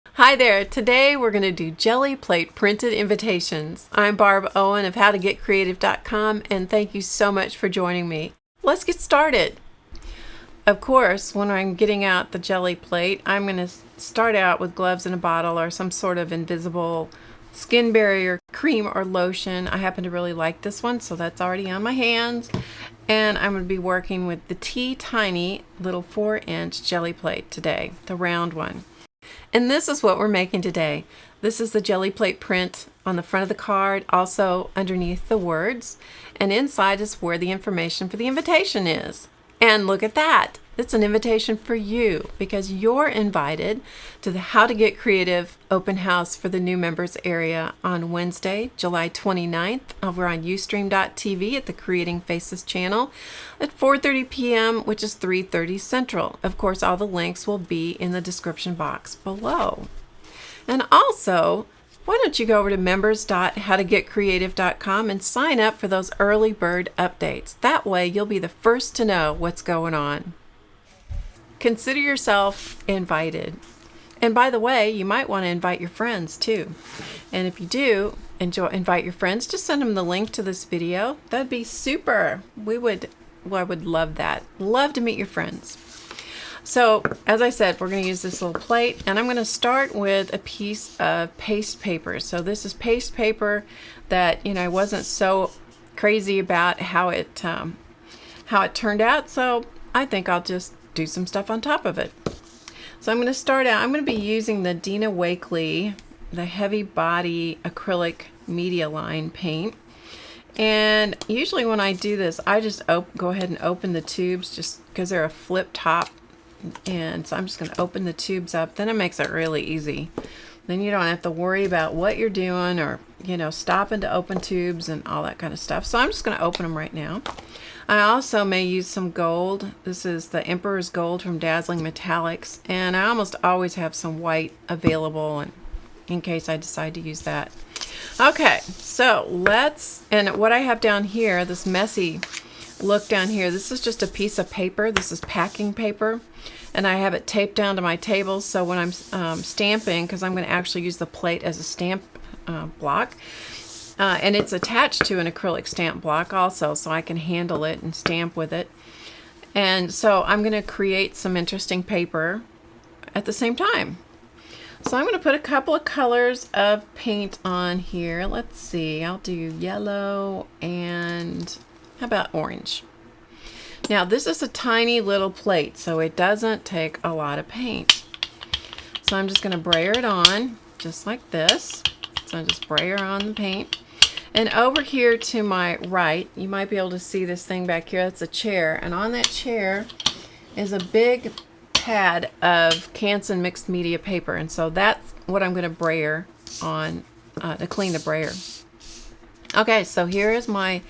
Hi there, today we're going to do jelly plate printed invitations. I'm Barb Owen of HowToGetCreative.com and thank you so much for joining me. Let's get started. Of course, when I'm getting out the jelly plate, I'm going to start out with gloves in a bottle or some sort of invisible skin barrier cream or lotion. I happen to really like this one, so that's already on my hands. And I'm going to be working with the Tiny little 4-inch jelly plate today, the round one. And this is what we're making today. This is the jelly plate print on the front of the card, also underneath the words. And inside is where the information for the invitation is. And look at that. It's an invitation for you because you're invited to the How to Get Creative open house for the new members area on Wednesday, July 29th over on Ustream.tv at the Creating Faces channel at 4:30 p.m., which is 3:30 Central. Of course, all the links will be in the description box below. And also, why don't you go over to members.howtogetcreative.com and sign up for those early bird updates. That way you'll be the first to know what's going on. Consider yourself invited. And by the way, you might want to invite your friends too. And if you do invite your friends, just send them the link to this video. That'd be super. I would love that. Love to meet your friends. So, as I said, we're going to use this little plate, and I'm going to start with a piece of paste paper. So this is paste paper that, I wasn't so crazy about how it turned out, so I think I'll just do some stuff on top of it. So I'm going to start out, I'm going to be using the Dina Wakely, the heavy body acrylic media line paint. And usually when I do this, I just go ahead and open the tubes just because they're a flip top. And so I'm just going to open the tubes up. Then it makes it really easy. Then you don't have to worry about what you're doing or, stopping to open tubes and all that kind of stuff. So I'm just going to open them right now. I also may use some gold. This is the Emperor's Gold from Dazzling Metallics. And I almost always have some white available in case I decide to use that. Okay, so and what I have down here, this messy look down here, this is just a piece of paper. This is packing paper. And I have it taped down to my table, so when I'm stamping, because I'm going to actually use the plate as a stamp block, and it's attached to an acrylic stamp block also, so I can handle it and stamp with it. And so I'm going to create some interesting paper at the same time. So I'm going to put a couple of colors of paint on here. Let's see, I'll do yellow and how about orange? Now this is a tiny little plate, so it doesn't take a lot of paint. So I'm just going to brayer it on, just like this. So I just brayer on the paint. And over here to my right, you might be able to see this thing back here. That's a chair. And on that chair is a big pad of Canson mixed media paper. And so that's what I'm going to brayer on to clean the brayer. Okay, so here is my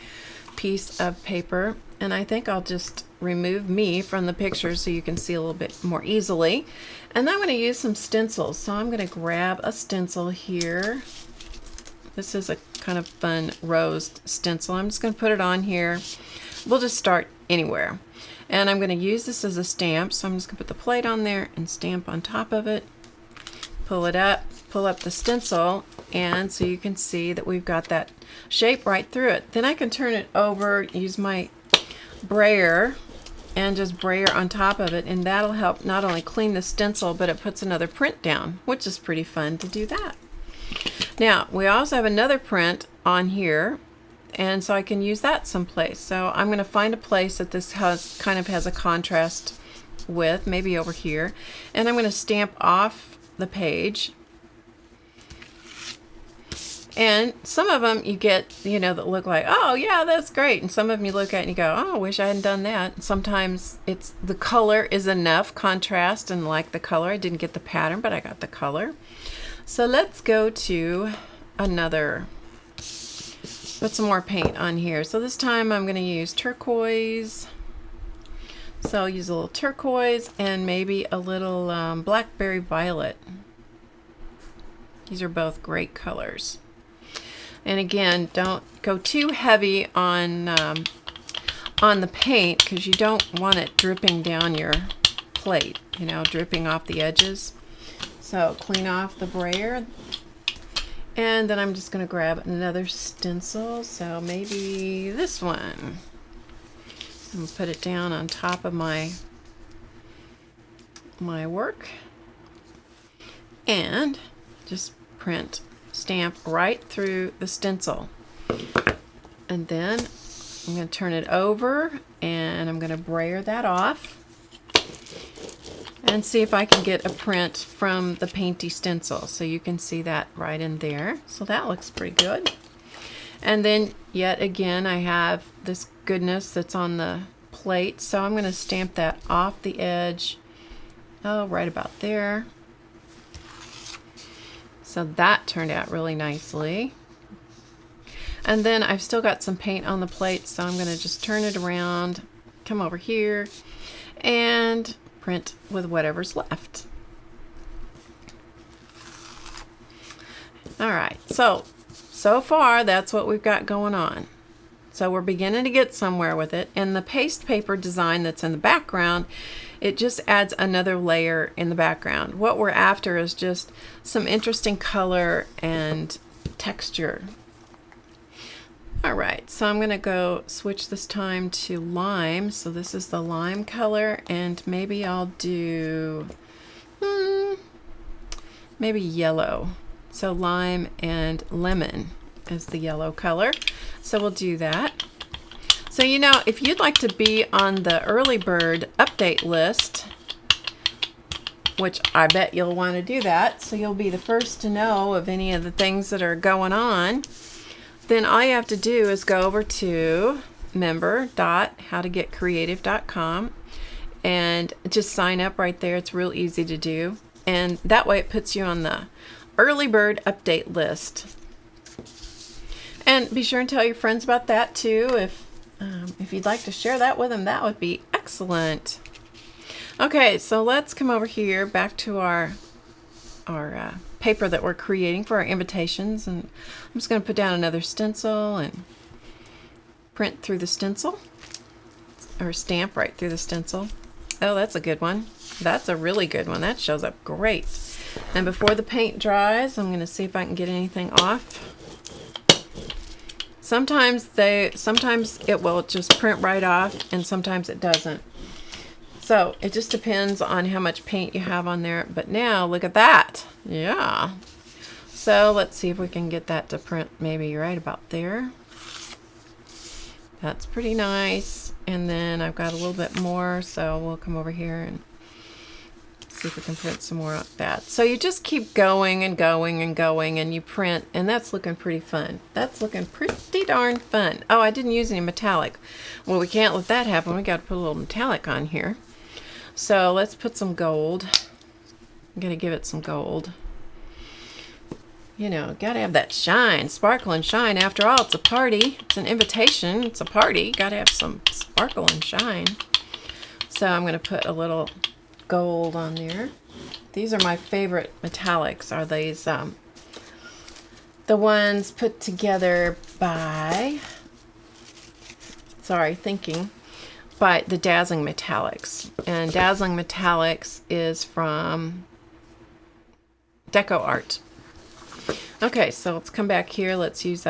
piece of paper. And I think I'll just remove me from the picture so you can see a little bit more easily. And then I'm going to use some stencils. So I'm going to grab a stencil here. This is a kind of fun rose stencil. I'm just going to put it on here. We'll just start anywhere. And I'm going to use this as a stamp. So I'm just going to put the plate on there and stamp on top of it. Pull it up, pull up the stencil, and so you can see that we've got that shape right through it. Then I can turn it over, use my brayer and just brayer on top of it, and that'll help not only clean the stencil, but it puts another print down, which is pretty fun to do that. Now we also have another print on here, and so I can use that someplace. So I'm going to find a place that this kind of has a contrast with, maybe over here, and I'm going to stamp off the page. And some of them you get, that look like, oh yeah, that's great. And some of them you look at and you go, oh, I wish I hadn't done that. Sometimes it's the color is enough contrast and like the color. I didn't get the pattern, but I got the color. So let's go to another, put some more paint on here. So this time I'm going to use turquoise. So I'll use a little turquoise and maybe a little blackberry violet. These are both great colors. And again, don't go too heavy on the paint because you don't want it dripping down your plate, dripping off the edges. So clean off the brayer, and then I'm just going to grab another stencil, so maybe this one. I'm going to put it down on top of my work and just stamp right through the stencil. And then I'm going to turn it over and I'm going to brayer that off and see if I can get a print from the painty stencil. So you can see that right in there. So that looks pretty good. And then yet again, I have this goodness that's on the plate. So I'm going to stamp that off the edge. Oh, right about there. So that turned out really nicely. And then I've still got some paint on the plate, so I'm going to just turn it around, come over here, and print with whatever's left. All right, so far that's what we've got going on. So we're beginning to get somewhere with it. And the paste paper design that's in the background, it just adds another layer in the background. What we're after is just some interesting color and texture. All right, so I'm gonna go switch this time to lime. So this is the lime color, and maybe I'll do maybe yellow. So lime and lemon is the yellow color. So we'll do that. So you know, if you'd like to be on the early bird update list, which I bet you'll want to do that, so you'll be the first to know of any of the things that are going on, then all you have to do is go over to member.HowToGetCreative.com and just sign up right there. It's real easy to do. And that way it puts you on the early bird update list. And be sure and tell your friends about that too. If you'd like to share that with them, that would be excellent. Okay, so let's come over here back to our paper that we're creating for our invitations, and I'm just going to put down another stencil and print through the stencil, or stamp right through the stencil. Oh, that's a good one. That's a really good one. That shows up great. And before the paint dries, I'm going to see if I can get anything off. Sometimes it will just print right off, and sometimes it doesn't. So it just depends on how much paint you have on there. But now look at that. Yeah. So let's see if we can get that to print maybe right about there. That's pretty nice. And then I've got a little bit more, so we'll come over here and see if we can print some more like that. So you just keep going and going and going, and you print, and that's looking pretty fun. That's looking pretty darn fun. Oh, I didn't use any metallic. Well, we can't let that happen. We got to put a little metallic on here. So let's put some gold. I'm gonna give it some gold. You know, gotta have that shine, sparkle and shine. After all, it's a party. It's an invitation. It's a party. Gotta have some sparkle and shine. So I'm gonna put a little gold on there. These are my favorite metallics. Are these the ones put together by by the Dazzling Metallics. And Dazzling Metallics is from Deco Art. Okay, so let's come back here. Let's use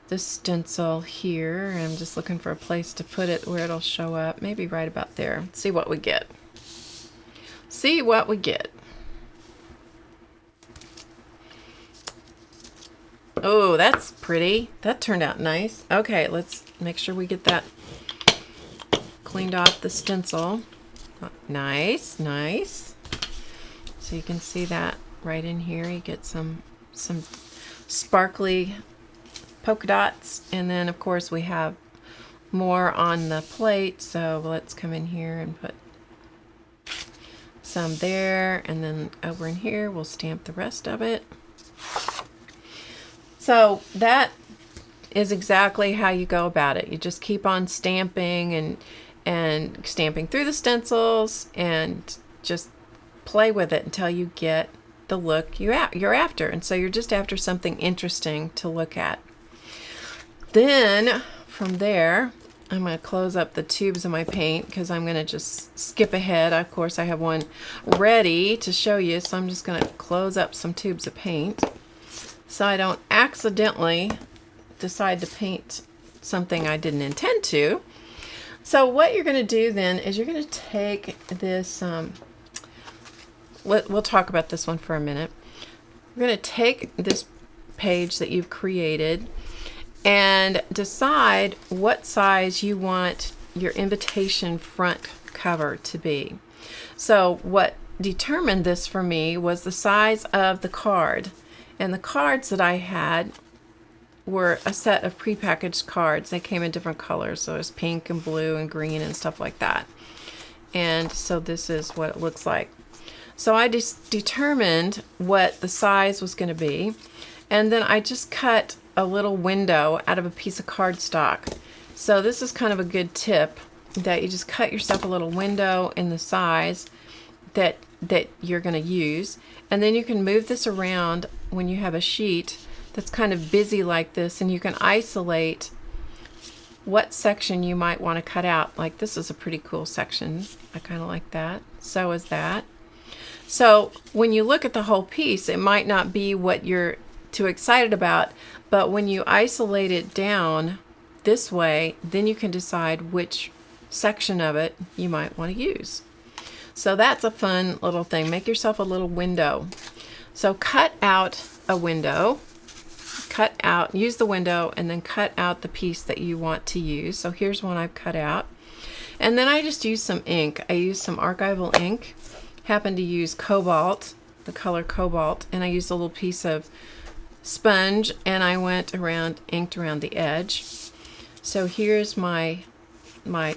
this stencil here. I'm just looking for a place to put it where it'll show up. Maybe right about there. Let's see what we get. See what we get. Oh, that's pretty. That turned out nice. Okay, let's make sure we get that cleaned off the stencil. Nice, nice. So you can see that right in here. You get some sparkly polka dots, and then of course we have more on the plate. So let's come in here and put some there, and then over in here we'll stamp the rest of it. So that is exactly how you go about it. You just keep on stamping and stamping through the stencils and just play with it until you get the look you're after. And so you're just after something interesting to look at. Then from there, I'm going to close up the tubes of my paint because I'm going to just skip ahead. Of course, I have one ready to show you, so I'm just going to close up some tubes of paint so I don't accidentally decide to paint something I didn't intend to. So what you're going to do then is you're going to take this, we'll talk about this one for a minute. You're going to take this page that you've created and decide what size you want your invitation front cover to be. So what determined this for me was the size of the card. And the cards that I had were a set of prepackaged cards. They came in different colors. So there's pink and blue and green and stuff like that. And so this is what it looks like. So I just determined what the size was going to be. And then I just cut a little window out of a piece of cardstock. So this is kind of a good tip, that you just cut yourself a little window in the size that you're going to use. And then you can move this around when you have a sheet that's kind of busy like this, and you can isolate what section you might want to cut out. Like this is a pretty cool section. I kind of like that. So is that. So when you look at the whole piece, it might not be what you're too excited about, but when you isolate it down this way, then you can decide which section of it you might want to use. So that's a fun little thing. Make yourself a little window. So cut out a window, use the window, and then cut out the piece that you want to use. So here's one I've cut out. And then I just used some ink. I used some Archival ink. Happened to use Cobalt, the color Cobalt, and I used a little piece of sponge, and I went around, inked around the edge. So here's my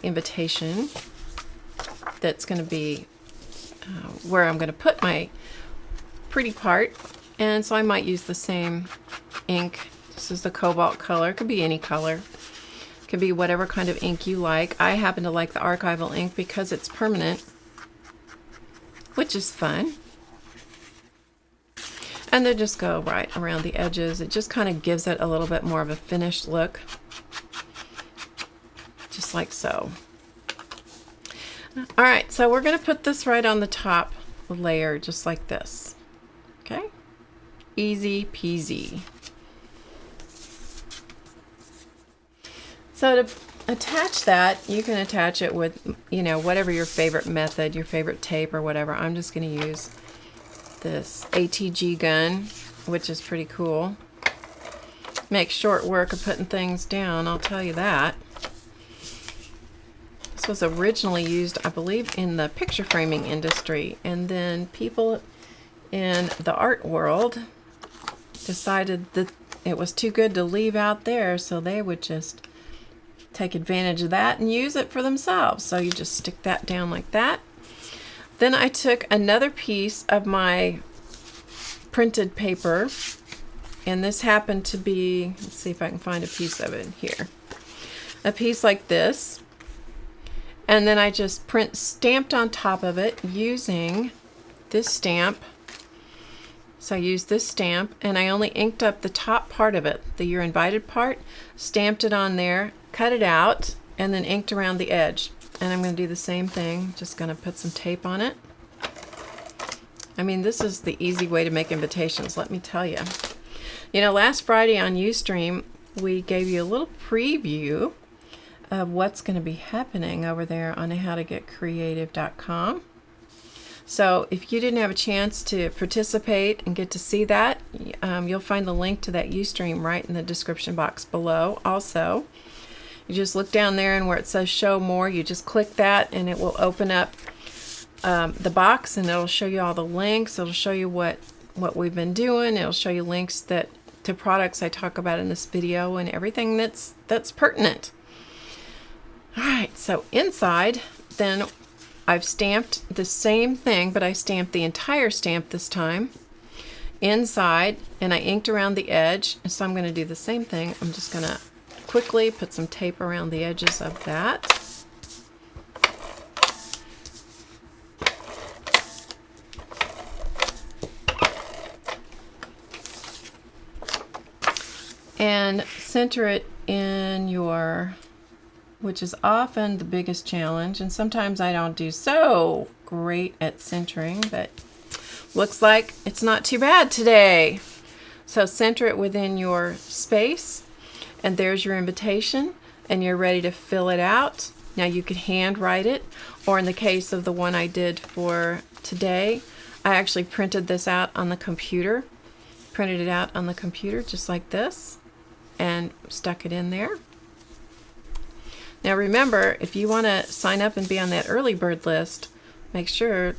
invitation that's going to be where I'm going to put my pretty part. And so I might use the same ink. This is the Cobalt color. It could be any color. It could be whatever kind of ink you like. I happen to like the Archival ink because it's permanent, which is fun. And then just go right around the edges. It just kind of gives it a little bit more of a finished look. Just like so. All right, so we're going to put this right on the top layer, just like this. Okay? Easy peasy. So to attach that, you can attach it with, you know, whatever your favorite method, your favorite tape or whatever. I'm just going to use this ATG gun, which is pretty cool. Makes short work of putting things down, I'll tell you that. This was originally used, I believe, in the picture framing industry, and then people in the art world decided that it was too good to leave out there, so they would just take advantage of that and use it for themselves. So you just stick that down like that. Then I took another piece of my printed paper, and this happened to be, let's see if I can find a piece of it here. A piece like this. And then I just stamped on top of it using this stamp. So I used this stamp, and I only inked up the top part of it, the You're Invited part, stamped it on there, cut it out, and then inked around the edge. And I'm going to do the same thing, just going to put some tape on it. I mean, this is the easy way to make invitations, let me tell you. You know, last Friday on Ustream, we gave you a little preview of what's going to be happening over there on HowToGetCreative.com. So if you didn't have a chance to participate and get to see that, you'll find the link to that Ustream right in the description box below. Also, you just look down there, and where it says show more, you just click that, and it will open up the box, and it'll show you all the links. It'll show you what we've been doing. It'll show you links to products I talk about in this video, and everything that's pertinent. All right, so inside, then I've stamped the same thing, but I stamped the entire stamp this time inside, and I inked around the edge. So I'm going to do the same thing. I'm just going to quickly put some tape around the edges of that. And center it in your which is often the biggest challenge, and sometimes I don't do so great at centering, but looks like it's not too bad today. So center it within your space, and there's your invitation, and you're ready to fill it out. Now you could hand write it, or in the case of the one I did for today, I actually printed this out on the computer. Printed it out on the computer just like this and stuck it in there. Now remember, if you want to sign up and be on that early bird list, make sure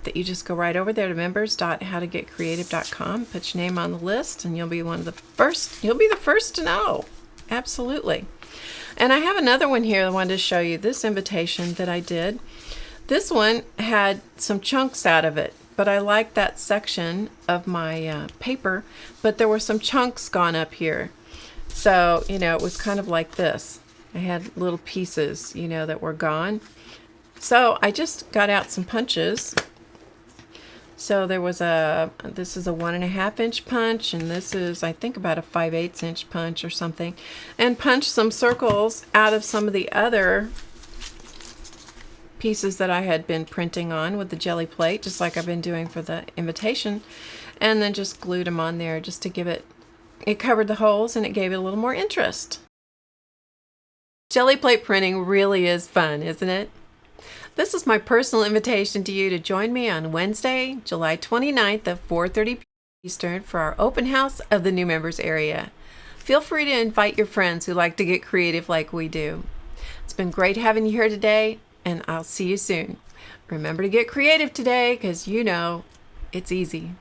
that you just go right over there to members.HowToGetCreative.com, put your name on the list, and you'll be one of the first. You'll be the first to know. Absolutely. And I have another one here I wanted to show you, this invitation that I did. This one had some chunks out of it, but I like that section of my paper, but there were some chunks gone up here. So, you know, it was kind of like this. I had little pieces, you know, that were gone. So I just got out some punches. So there was this is a 1.5 inch punch, and this is, I think, about a 5/8 inch punch or something, and punched some circles out of some of the other pieces that I had been printing on with the Gelli plate, just like I've been doing for the invitation, and then just glued them on there just to give it covered the holes and it gave it a little more interest. Gelli plate printing really is fun, isn't it? This is my personal invitation to you to join me on Wednesday, July 29th at 4:30 p.m. Eastern for our open house of the new members area. Feel free to invite your friends who like to get creative like we do. It's been great having you here today, and I'll see you soon. Remember to get creative today, because you know it's easy.